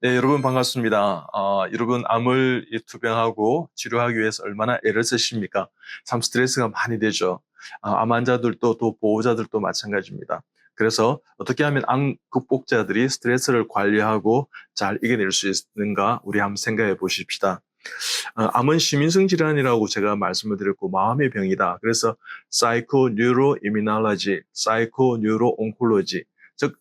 네, 여러분 반갑습니다. 여러분 암을 투병하고 치료하기 위해서 얼마나 애를 쓰십니까? 참 스트레스가 많이 되죠. 암 환자들도 또 보호자들도 마찬가지입니다. 그래서 어떻게 하면 암 극복자들이 스트레스를 관리하고 잘 이겨낼 수 있는가 우리 한번 생각해 보십시다. 암은 시민성 질환이라고 제가 말씀을 드렸고 마음의 병이다. 그래서 사이코뉴로이뮤놀로지, 사이코뉴로옹콜로지, 즉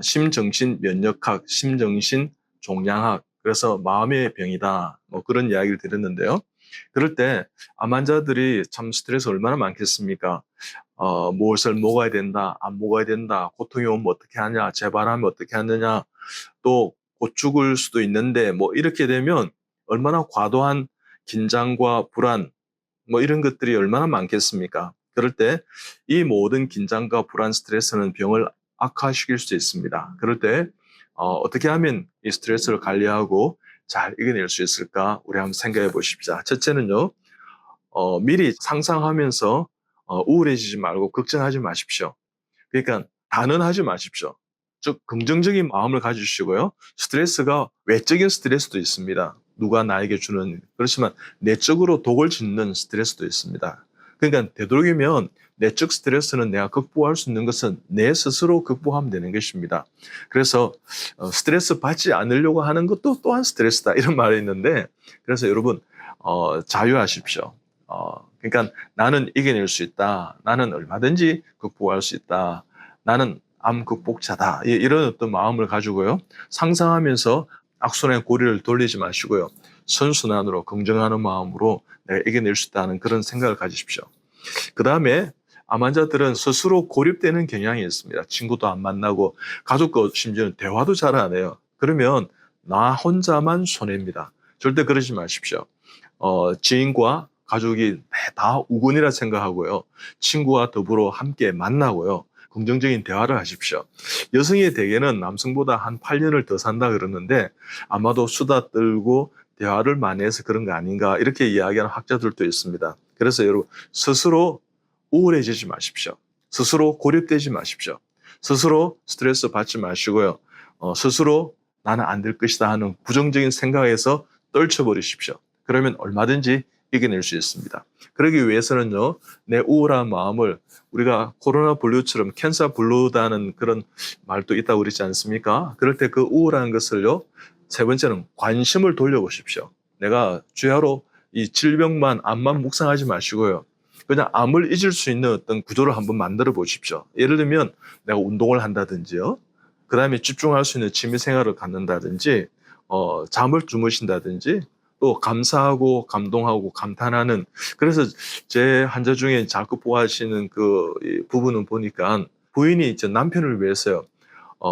심정신 면역학, 심정신 종양학, 그래서 마음의 병이다. 뭐 그런 이야기를 드렸는데요. 그럴 때 암 환자들이 참 스트레스 얼마나 많겠습니까? 무엇을 먹어야 된다, 안 먹어야 된다, 고통이 오면 어떻게 하냐, 재발하면 어떻게 하느냐, 또 곧 죽을 수도 있는데 뭐 이렇게 되면 얼마나 과도한 긴장과 불안, 뭐 이런 것들이 얼마나 많겠습니까? 그럴 때 이 모든 긴장과 불안, 스트레스는 병을 악화시킬 수 있습니다. 그럴 때 어떻게 하면 이 스트레스를 관리하고 잘 이겨낼 수 있을까? 우리 한번 생각해 보십시다. 첫째는요, 미리 상상하면서 우울해지지 말고 걱정하지 마십시오. 그러니까 단언하지 마십시오. 즉 긍정적인 마음을 가지시고요. 스트레스가 외적인 스트레스도 있습니다. 누가 나에게 주는, 그렇지만 내적으로 독을 짓는 스트레스도 있습니다. 그러니까 되도록이면 내적 스트레스는 내가 극복할 수 있는 것은 내 스스로 극복하면 되는 것입니다. 그래서 스트레스 받지 않으려고 하는 것도 또한 스트레스다 이런 말이 있는데, 그래서 여러분 자유하십시오. 그러니까 나는 이겨낼 수 있다. 나는 얼마든지 극복할 수 있다. 나는 암 극복자다. 이런 어떤 마음을 가지고요. 상상하면서 악순환의 고리를 돌리지 마시고요. 선순환으로 긍정하는 마음으로 내가 이겨낼 수 있다는 그런 생각을 가지십시오. 그 다음에 암 환자들은 스스로 고립되는 경향이 있습니다. 친구도 안 만나고 가족과 심지어는 대화도 잘 안 해요. 그러면 나 혼자만 손해입니다. 절대 그러지 마십시오. 지인과 가족이 다 우군이라 생각하고요. 친구와 더불어 함께 만나고요. 긍정적인 대화를 하십시오. 여성의 대개는 남성보다 한 8년을 더 산다 그러는데 아마도 수다 떨고 대화를 많이 해서 그런 거 아닌가 이렇게 이야기하는 학자들도 있습니다. 그래서 여러분 스스로 우울해지지 마십시오. 스스로 고립되지 마십시오. 스스로 스트레스 받지 마시고요. 스스로 나는 안 될 것이다 하는 부정적인 생각에서 떨쳐버리십시오. 그러면 얼마든지 이겨낼 수 있습니다. 그러기 위해서는요, 내 우울한 마음을 우리가 코로나 블루처럼 캔서 블루다는 그런 말도 있다고 그러지 않습니까? 그럴 때 그 우울한 것을요, 세 번째는 관심을 돌려보십시오. 내가 주야로 이 질병만, 암만 묵상하지 마시고요. 그냥 암을 잊을 수 있는 어떤 구조를 한번 만들어 보십시오. 예를 들면 내가 운동을 한다든지요. 그 다음에 집중할 수 있는 취미 생활을 갖는다든지, 잠을 주무신다든지, 또 감사하고 감동하고 감탄하는, 그래서 제 환자 중에 잘 극복하시는 그 부분은 보니까 부인이 이제 남편을 위해서요.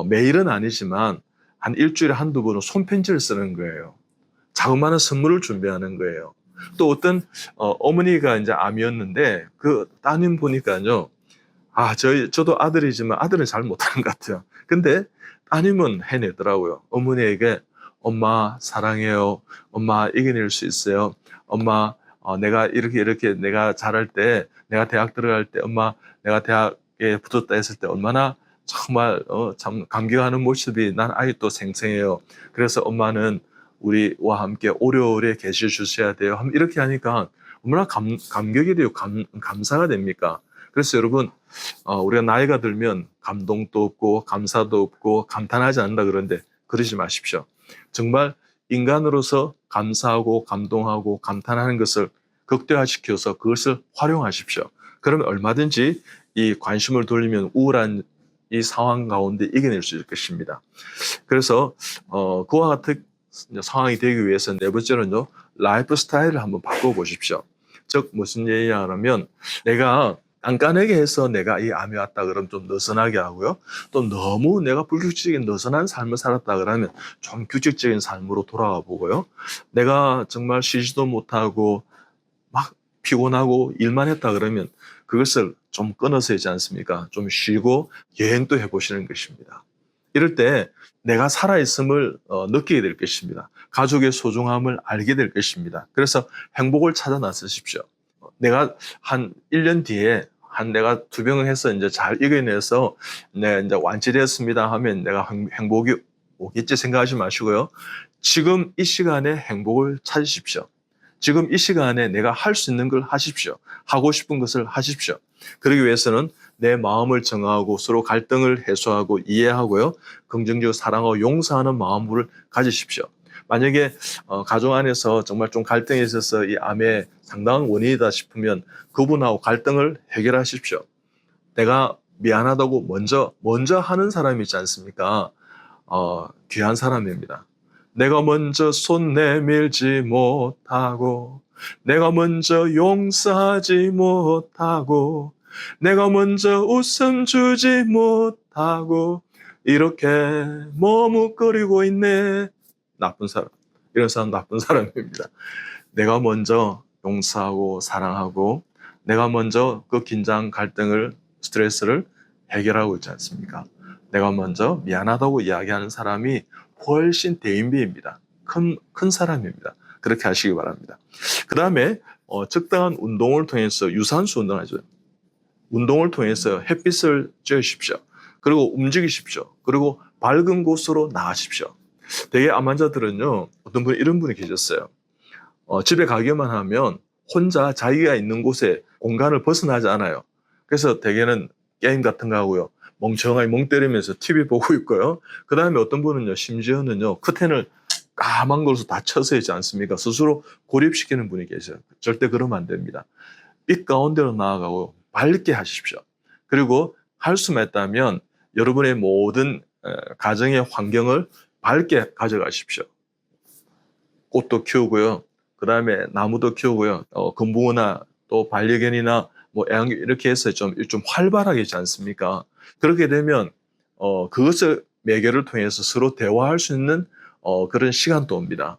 매일은 아니지만 한 일주일에 한두 번은 손편지를 쓰는 거예요. 자그마한 선물을 준비하는 거예요. 또 어떤 어머니가 이제 암이었는데 그 따님 보니까요. 저도 아들이지만 아들은 잘 못하는 것 같아요. 근데 따님은 해내더라고요. 어머니에게 엄마 사랑해요. 엄마 이겨낼 수 있어요. 엄마 내가 이렇게 내가 잘할 때 내가 대학 들어갈 때 엄마 내가 대학에 붙었다 했을 때 얼마나 정말 참 감격하는 모습이 난 아직도 생생해요. 그래서 엄마는 우리와 함께 오래오래 계셔 주셔야 돼요. 이렇게 하니까 얼마나 감격이 돼요. 감사가 됩니까? 그래서 여러분 우리가 나이가 들면 감동도 없고 감사도 없고 감탄하지 않는다 그러는데 그러지 마십시오. 정말 인간으로서 감사하고 감동하고 감탄하는 것을 극대화시켜서 그것을 활용하십시오. 그러면 얼마든지 이 관심을 돌리면 우울한 이 상황 가운데 이겨낼 수 있을 것입니다. 그래서 그와 같은 상황이 되기 위해서 네 번째는요. 라이프 스타일을 한번 바꿔보십시오. 즉 무슨 얘기냐면 내가 깐깐하게 해서 내가 이 암이 왔다 그러면 좀 느슨하게 하고요. 또 너무 내가 불규칙적인 느슨한 삶을 살았다 그러면 좀 규칙적인 삶으로 돌아가 보고요. 내가 정말 쉬지도 못하고 막 피곤하고 일만 했다 그러면 그것을 좀 끊어서 하지 않습니까? 좀 쉬고 여행도 해보시는 것입니다. 이럴 때 내가 살아있음을 느끼게 될 것입니다. 가족의 소중함을 알게 될 것입니다. 그래서 행복을 찾아 나서십시오. 내가 한 1년 뒤에 내가 투병을 해서 이제 잘 이겨내서 네, 이제 완치되었습니다 하면 내가 행복이 오겠지 생각하지 마시고요. 지금 이 시간에 행복을 찾으십시오. 지금 이 시간에 내가 할 수 있는 걸 하십시오. 하고 싶은 것을 하십시오. 그러기 위해서는 내 마음을 정하고 서로 갈등을 해소하고 이해하고요. 긍정적으로 사랑하고 용서하는 마음을 가지십시오. 만약에 가정 안에서 정말 좀 갈등이 있어서 이 암의 상당한 원인이다 싶으면 그분하고 갈등을 해결하십시오. 내가 미안하다고 먼저 하는 사람이 있지 않습니까? 귀한 사람입니다. 내가 먼저 손 내밀지 못하고, 내가 먼저 용서하지 못하고, 내가 먼저 웃음 주지 못하고, 이렇게 머뭇거리고 있네. 나쁜 사람. 이런 사람 나쁜 사람입니다. 내가 먼저 용서하고 사랑하고, 내가 먼저 그 긴장, 갈등을, 스트레스를 해결하고 있지 않습니까? 내가 먼저 미안하다고 이야기하는 사람이 훨씬 대인배입니다. 큰 사람입니다. 그렇게 하시기 바랍니다. 그 다음에 적당한 운동을 통해서 유산소 운동하죠. 운동을 통해서 햇빛을 쬐십시오. 그리고 움직이십시오. 그리고 밝은 곳으로 나가십시오. 되게 암 환자들은요, 어떤 분 이런 분이 계셨어요. 집에 가기만 하면 혼자 자기가 있는 곳에 공간을 벗어나지 않아요. 그래서 대개는 게임 같은 거 하고요. 멍청하게 멍 때리면서 TV 보고 있고요. 그 다음에 어떤 분은요, 심지어는요, 커튼을 까만 걸로 다 쳐서 있지 않습니까? 스스로 고립시키는 분이 계셔요. 절대 그러면 안 됩니다. 빛 가운데로 나아가고 밝게 하십시오. 그리고 할 수만 있다면 여러분의 모든 가정의 환경을 밝게 가져가십시오. 꽃도 키우고요. 그 다음에 나무도 키우고요. 금붕어나 또 반려견이나 뭐 애완견 이렇게 해서 좀 활발하게 있지 않습니까? 그렇게 되면 그것을 매개를 통해서 서로 대화할 수 있는 그런 시간도 옵니다.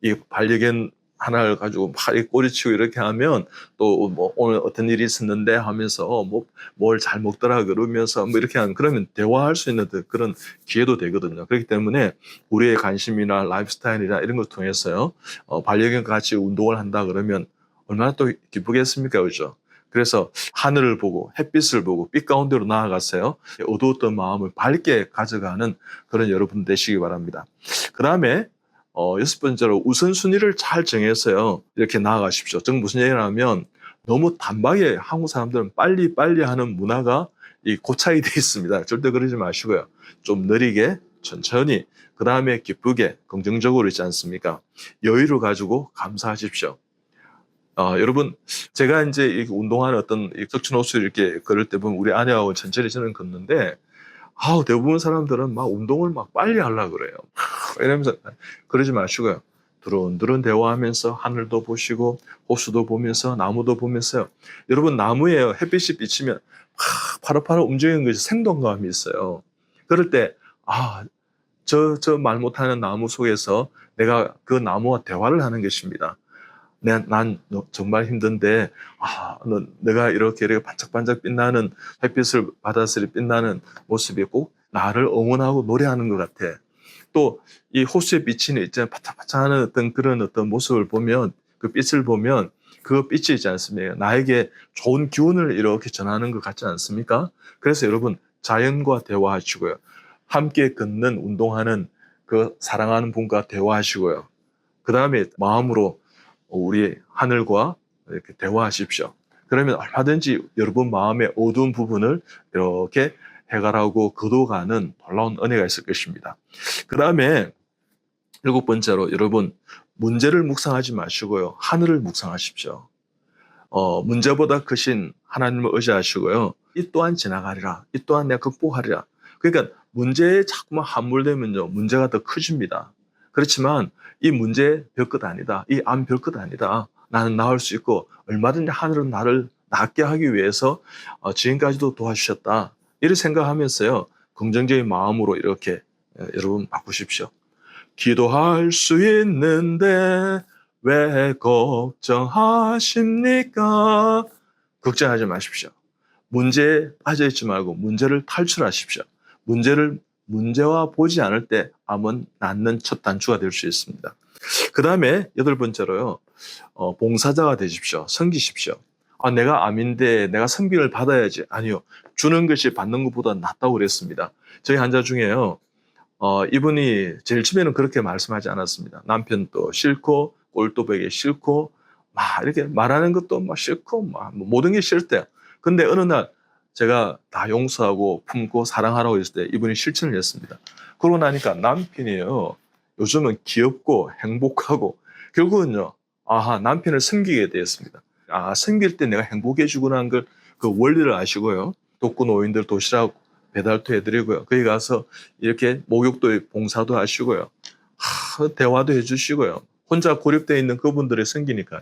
이 반려견 하나를 가지고 막 꼬리치고 이렇게 하면 또 뭐 오늘 어떤 일이 있었는데 하면서 뭐 뭘 잘 먹더라 그러면서 뭐 이렇게 하면 그러면 대화할 수 있는 그런 기회도 되거든요. 그렇기 때문에 우리의 관심이나 라이프스타일이나 이런 걸 통해서요, 반려견과 같이 운동을 한다 그러면 얼마나 또 기쁘겠습니까, 그죠? 그래서 하늘을 보고 햇빛을 보고 빛 가운데로 나아가세요. 어두웠던 마음을 밝게 가져가는 그런 여러분 되시기 바랍니다. 그 다음에 여섯 번째로 우선순위를 잘 정해서요, 이렇게 나아가십시오. 즉 무슨 얘기냐면 너무 단박에 한국 사람들은 빨리 하는 문화가 고착이 되어 있습니다. 절대 그러지 마시고요. 좀 느리게 천천히 그 다음에 기쁘게 긍정적으로 있지 않습니까? 여유를 가지고 감사하십시오. 여러분, 제가 이제 운동하는 어떤 척추 노출 이렇게 걸을 때 보면 우리 아내하고 천천히 저는 걷는데, 대부분 사람들은 막 운동을 막 빨리 하려고 그래요. 이러면서 그러지 마시고요. 두런두런 대화하면서 하늘도 보시고 호수도 보면서 나무도 보면서요. 여러분, 나무에 햇빛이 비치면 파릇파릇 움직이는 것이 생동감이 있어요. 그럴 때 저 말 못하는 나무 속에서 내가 그 나무와 대화를 하는 것입니다. 난 정말 힘든데, 내가 이렇게 반짝반짝 빛나는 햇빛을 받았을 빛나는 모습이 꼭 나를 응원하고 노래하는 것 같아. 또 이 호수에 비치는 있잖아요. 바짝바짝하는 그런 모습을 보면, 그 빛을 보면 그 빛이 있지 않습니까? 나에게 좋은 기운을 이렇게 전하는 것 같지 않습니까? 그래서 여러분, 자연과 대화하시고요. 함께 걷는, 운동하는 그 사랑하는 분과 대화하시고요. 그 다음에 마음으로 우리 하늘과 이렇게 대화하십시오. 그러면 얼마든지 여러분 마음의 어두운 부분을 이렇게 해결하고 거둬가는 놀라운 은혜가 있을 것입니다. 그 다음에 일곱 번째로 여러분, 문제를 묵상하지 마시고요, 하늘을 묵상하십시오. 문제보다 크신 하나님을 의지하시고요. 이 또한 지나가리라. 이 또한 내가 극복하리라. 그러니까 문제에 자꾸만 함몰되면요, 문제가 더 커집니다. 그렇지만 이 문제 별것 아니다. 이 암 별것 아니다. 나는 나을 수 있고 얼마든지 하늘은 나를 낫게 하기 위해서 지금까지도 도와주셨다. 이렇게 생각하면서요, 긍정적인 마음으로 이렇게 여러분 바꾸십시오. 기도할 수 있는데 왜 걱정하십니까? 걱정하지 마십시오. 문제에 빠져있지 말고 문제를 탈출하십시오. 문제와 보지 않을 때 암은 낫는 첫 단추가 될 수 있습니다. 그 다음에 여덟 번째로요, 봉사자가 되십시오. 섬기십시오. 내가 암인데 내가 섬김을 받아야지. 아니요. 주는 것이 받는 것보다 낫다고 그랬습니다. 저희 환자 중에요, 이분이 제일 처음에는 그렇게 말씀하지 않았습니다. 남편도 싫고 꼴도 보기 싫고 막 이렇게 말하는 것도 막 싫고 막 모든 게 싫대요. 근데 어느 날 제가 다 용서하고 품고 사랑하라고 했을 때 이분이 실천을 했습니다. 그러고 나니까 남편이요. 요즘은 귀엽고 행복하고 결국은요. 아하, 남편을 섬기게 되었습니다. 아, 섬길 때 내가 행복해지구나 하는 걸 그 원리를 아시고요. 독거 노인들 도시락 배달도 해드리고요. 거기 가서 이렇게 목욕도 봉사도 하시고요. 대화도 해주시고요. 혼자 고립되어 있는 그분들을 섬기니까요.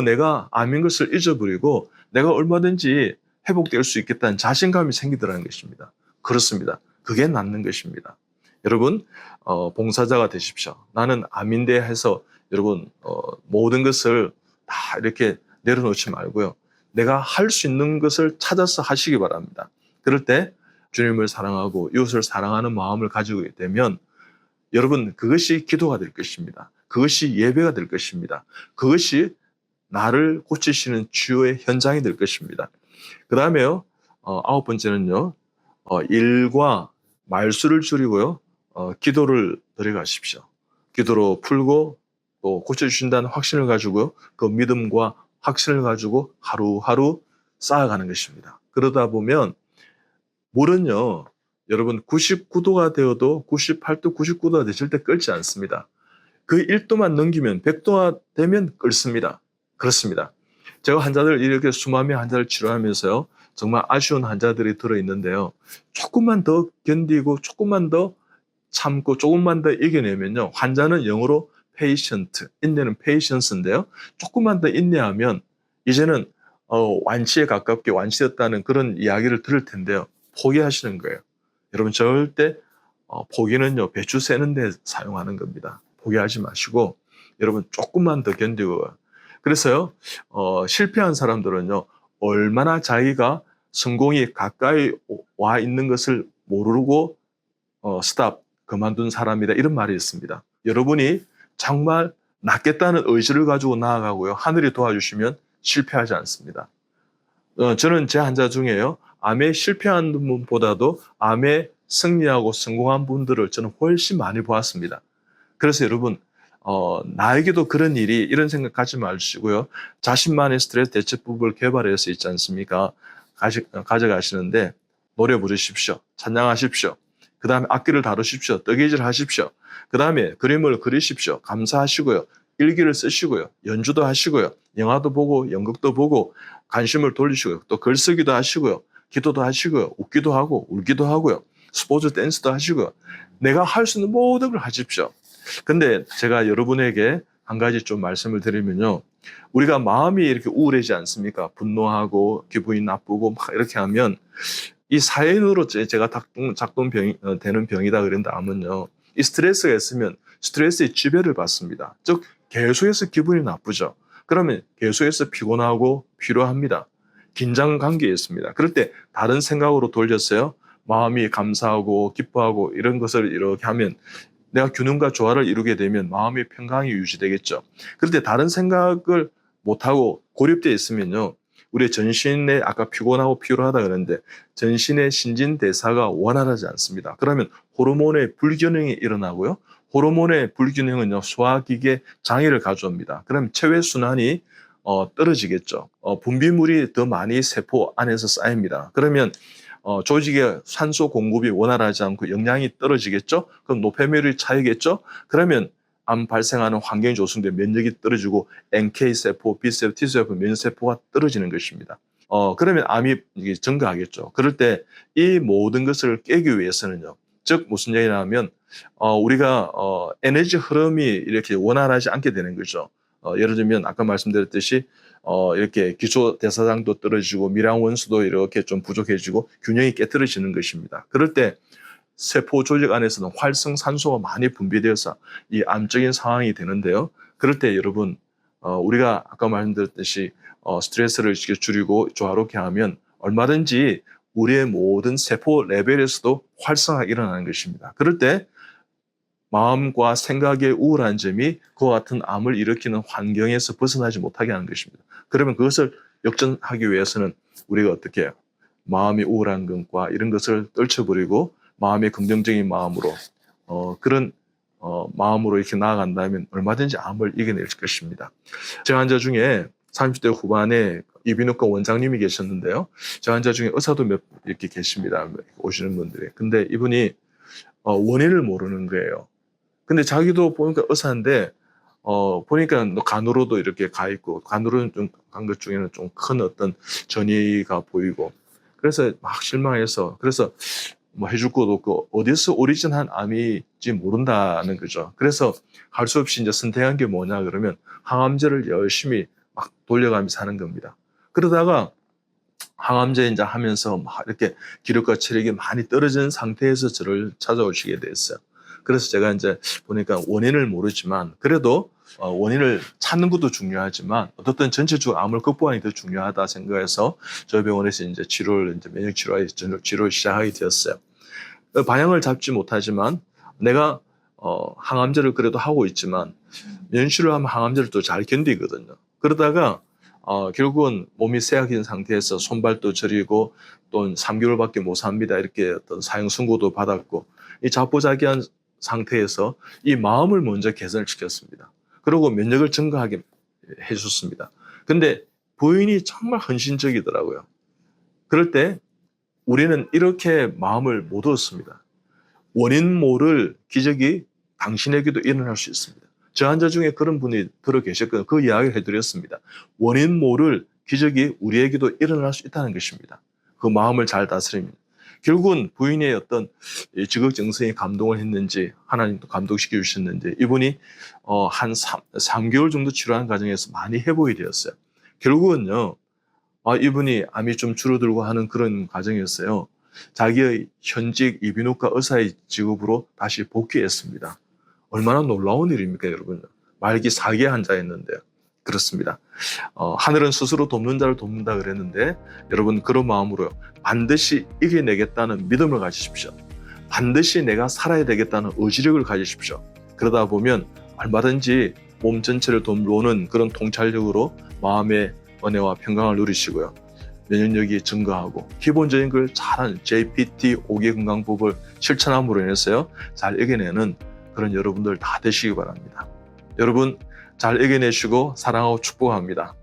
내가 암인 것을 잊어버리고 내가 얼마든지 회복될 수 있겠다는 자신감이 생기더라는 것입니다. 그렇습니다. 그게 낫는 것입니다. 여러분, 봉사자가 되십시오. 나는 암인데 해서 여러분, 모든 것을 다 이렇게 내려놓지 말고요. 내가 할 수 있는 것을 찾아서 하시기 바랍니다. 그럴 때 주님을 사랑하고 이웃을 사랑하는 마음을 가지고 되면 여러분, 그것이 기도가 될 것입니다. 그것이 예배가 될 것입니다. 그것이 나를 고치시는 치유의 현장이 될 것입니다. 그 다음에요, 9번째는요, 일과 말수를 줄이고요, 기도를 들어가십시오. 기도로 풀고 또 고쳐주신다는 확신을 가지고요, 그 믿음과 확신을 가지고 하루하루 쌓아가는 것입니다. 그러다 보면 물은요, 여러분 99도가 되어도 98도, 99도가 되실 때 끓지 않습니다. 그 1도만 넘기면 100도가 되면 끓습니다. 그렇습니다. 제가 환자들 이렇게 수많은 환자를 치료하면서요, 정말 아쉬운 환자들이 들어있는데요. 조금만 더 견디고 조금만 더 참고 조금만 더 이겨내면요. 환자는 영어로 patient, 인내는 patience인데요. 조금만 더 인내하면 이제는 완치에 가깝게 완치됐다는 그런 이야기를 들을 텐데요. 포기하시는 거예요. 여러분 절대 포기는요. 배추 세는 데 사용하는 겁니다. 포기하지 마시고 여러분 조금만 더 견디고 그래서요. 실패한 사람들은요. 얼마나 자기가 성공이 가까이 와 있는 것을 모르고 스탑, 그만둔 사람이다 이런 말이 있습니다. 여러분이 정말 낫겠다는 의지를 가지고 나아가고요. 하늘이 도와주시면 실패하지 않습니다. 저는 제 환자 중에요. 암에 실패한 분보다도 암에 승리하고 성공한 분들을 저는 훨씬 많이 보았습니다. 그래서 여러분 나에게도 그런 일이 이런 생각 갖지 마시고요. 자신만의 스트레스 대처법을 개발해서 있지 않습니까? 가져가시는데 노래 부르십시오. 찬양하십시오. 그 다음에 악기를 다루십시오. 뜨개질 하십시오. 그 다음에 그림을 그리십시오. 감사하시고요. 일기를 쓰시고요. 연주도 하시고요. 영화도 보고 연극도 보고 관심을 돌리시고요. 또 글쓰기도 하시고요. 기도도 하시고요. 웃기도 하고 울기도 하고요. 스포츠 댄스도 하시고요. 내가 할 수 있는 모든 걸 하십시오. 근데 제가 여러분에게 한 가지 좀 말씀을 드리면요. 우리가 마음이 이렇게 우울하지 않습니까? 분노하고 기분이 나쁘고 막 이렇게 하면 이 사인으로 제가 되는 병이다 그런다면요. 이 스트레스가 있으면 스트레스의 지배를 받습니다. 즉 계속해서 기분이 나쁘죠. 그러면 계속해서 피곤하고 피로합니다. 긴장 관계에 있습니다. 그럴 때 다른 생각으로 돌렸어요. 마음이 감사하고 기뻐하고 이런 것을 이렇게 하면 내가 균형과 조화를 이루게 되면 마음의 평강이 유지되겠죠. 그런데 다른 생각을 못하고 고립되어 있으면요. 우리의 전신에 아까 피곤하고 피로하다 그랬는데 전신의 신진대사가 원활하지 않습니다. 그러면 호르몬의 불균형이 일어나고요. 호르몬의 불균형은요. 소화기계 장애를 가져옵니다. 그럼 체외순환이 떨어지겠죠. 분비물이 더 많이 세포 안에서 쌓입니다. 그러면 조직의 산소 공급이 원활하지 않고 영양이 떨어지겠죠. 그럼 노폐물이 차이겠죠. 그러면 암 발생하는 환경이 조성돼 면역이 떨어지고 NK세포, B세포, T세포, 면역세포가 떨어지는 것입니다. 그러면 암이 증가하겠죠. 그럴 때 이 모든 것을 깨기 위해서는요. 즉 무슨 얘기냐면 우리가 에너지 흐름이 이렇게 원활하지 않게 되는 거죠. 예를 들면 아까 말씀드렸듯이 이렇게 기초 대사량도 떨어지고 미량 원수도 이렇게 좀 부족해지고 균형이 깨트려지는 것입니다. 그럴 때 세포 조직 안에서는 활성산소가 많이 분비되어서 이 암적인 상황이 되는데요. 그럴 때 여러분 우리가 아까 말씀드렸듯이 스트레스를 줄이고 조화롭게 하면 얼마든지 우리의 모든 세포 레벨에서도 활성화가 일어나는 것입니다. 그럴 때 마음과 생각의 우울한 점이 그와 같은 암을 일으키는 환경에서 벗어나지 못하게 하는 것입니다. 그러면 그것을 역전하기 위해서는 우리가 어떻게 해요? 마음이 우울한 것과 이런 것을 떨쳐버리고 마음의 긍정적인 마음으로 그런 마음으로 이렇게 나아간다면 얼마든지 암을 이겨낼 것입니다. 제 환자 중에 30대 후반에 이비인후과 원장님이 계셨는데요. 제 환자 중에 의사도 몇 이렇게 계십니다. 오시는 분들이. 근데 이분이 원인을 모르는 거예요. 근데 자기도 보니까 의사인데 보니까 간으로도 이렇게 가 있고, 간으로는 좀 간 것 중에는 좀 큰 어떤 전이가 보이고, 그래서 막 실망해서, 그래서 뭐 해줄 것도 없고 어디서 오리진한 암인지 모른다는 거죠. 그래서 할 수 없이 이제 선택한 게 뭐냐 그러면 항암제를 열심히 막 돌려가면서 하는 겁니다. 그러다가 항암제 이제 하면서 막 이렇게 기력과 체력이 많이 떨어진 상태에서 저를 찾아오시게 됐어요. 그래서 제가 이제 보니까 원인을 모르지만 그래도 원인을 찾는 것도 중요하지만 어떻든 전체적으로 암을 극복하는 게 더 중요하다 생각해서 저희 병원에서 이제 면역 치료를 시작하게 되었어요. 방향을 잡지 못하지만 내가 항암제를 그래도 하고 있지만 면역 치료를 하면 항암제를 또 잘 견디거든요. 그러다가 결국은 몸이 쇠약해진 상태에서 손발도 저리고 또 3개월밖에 못 삽니다. 이렇게 어떤 사형 선고도 받았고 이 자포자기한 상태에서 이 마음을 먼저 개선을 시켰습니다. 그리고 면역을 증가하게 해줬습니다. 근데 부인이 정말 헌신적이더라고요. 그럴 때 우리는 이렇게 마음을 못 얻습니다. 원인 모를 기적이 당신에게도 일어날 수 있습니다. 저 환자 중에 그런 분이 들어 계셨거든요. 그 이야기를 해드렸습니다. 원인 모를 기적이 우리에게도 일어날 수 있다는 것입니다. 그 마음을 잘 다스립니다. 결국은 부인의 어떤 지극정성이 감동을 했는지 하나님도 감동시켜 주셨는지 이분이 한 3개월 정도 치료하는 과정에서 많이 회복이 되었어요. 결국은요. 이분이 암이 좀 줄어들고 하는 그런 과정이었어요. 자기의 현직 이비인후과 의사의 직업으로 다시 복귀했습니다. 얼마나 놀라운 일입니까, 여러분? 말기 4기 환자였는데요. 그렇습니다. 하늘은 스스로 돕는 자를 돕는다 그랬는데 여러분 그런 마음으로 반드시 이겨내겠다는 믿음을 가지십시오. 반드시 내가 살아야 되겠다는 의지력을 가지십시오. 그러다 보면 얼마든지 몸 전체를 돕는 그런 통찰력으로 마음의 은혜와 평강을 누리시고요. 면역력이 증가하고 기본적인 걸 잘하는 JPT 5개 건강법을 실천함으로 인해서요. 잘 이겨내는 그런 여러분들 다 되시기 바랍니다. 여러분 잘 이겨내시고 사랑하고 축복합니다.